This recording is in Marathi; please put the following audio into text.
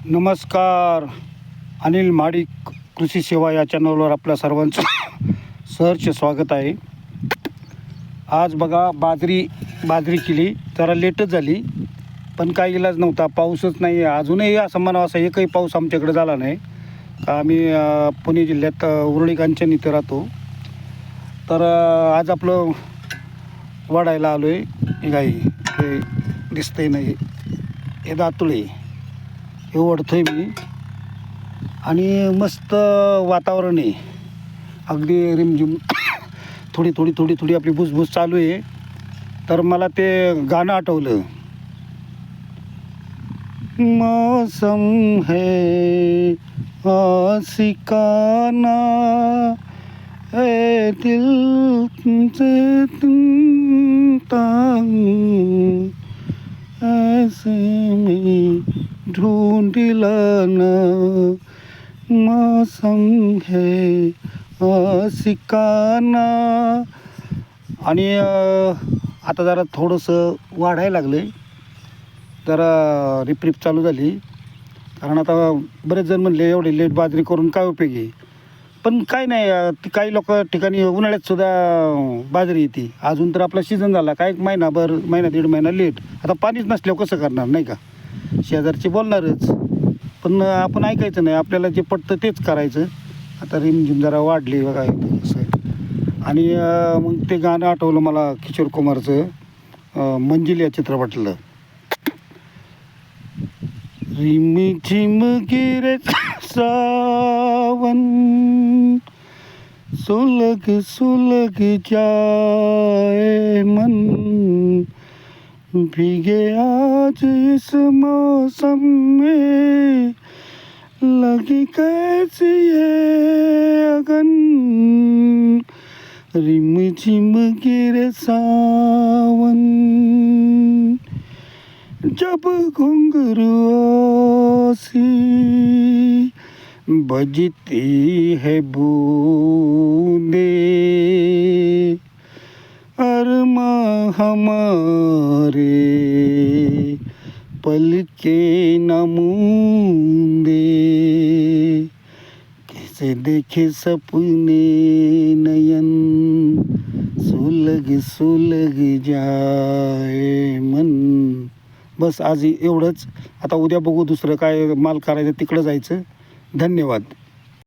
नमस्कार. अनिल महाडिक कृषी सेवा या चॅनलवर आपल्या सर्वांचं सहर्ष स्वागत आहे. आज बघा बाजरी केली, जरा लेटच झाली, पण काही इलाज नव्हता. पाऊसच नाही आहे अजूनही. असं म्हणावं असं एकही पाऊस आमच्याकडे झाला नाही. आम्ही पुणे जिल्ह्यात उरुळी कांचन इथे राहतो. तर आज आपलं वाढायला आलो आहे. हे काही हे दिसतंय नाही, हे दातुळे हे ओढतो आहे मी. आणि मस्त वातावरण आहे, अगदी रिमझिम थोडी थोडी थोडी थोडी आपली भुसभुस चालू आहे. तर मला ते गाणं आठवलं, मौसम है आशिकाना है दिल तुमसे तुम तांग ऐसे में ढूंढ लाना मौसम है आशिकाना. आणि आता जरा थोडंसं वाढायला लागलं आहे, जरा रिपरिप चालू झाली. कारण आता बरेच जण म्हणले एवढे लेट बाजरी करून काय उपयोगी. पण काय नाही, काही लोक ठिकाणी उन्हाळ्यातसुद्धा बाजरी येते. अजून तर आपला सीझन झाला, काय महिना दीड महिना लेट. आता पाणीच नसल्यावर कसं करणार, नाही का. शेजारचे बोलणारच, पण आपण ऐकायचं नाही. आपल्याला जे पटतं तेच करायचं. आता रिमझिम जरा वाढली बघा कसं. आणि मग ते गाणं आठवलं मला किशोर कुमारचं, मंजिल या चित्रपटातलं. रिमझिम गिरे सावन सुलग सुलग जाए मन, भीगे आज इस मौसम में लगी कैसी ये अगन. रिमझिम गिरे सावन जब घुंघरुओं सी बजती है बूंदे, अरमां हमारे पलके न मूंदे, कैसे देखे सपने नयन सुलग सुलग जाए मन. बस आज एवढंच. आता उद्या बघू दुसरं काय माल करायचं, तिकडं जायचं. धन्यवाद.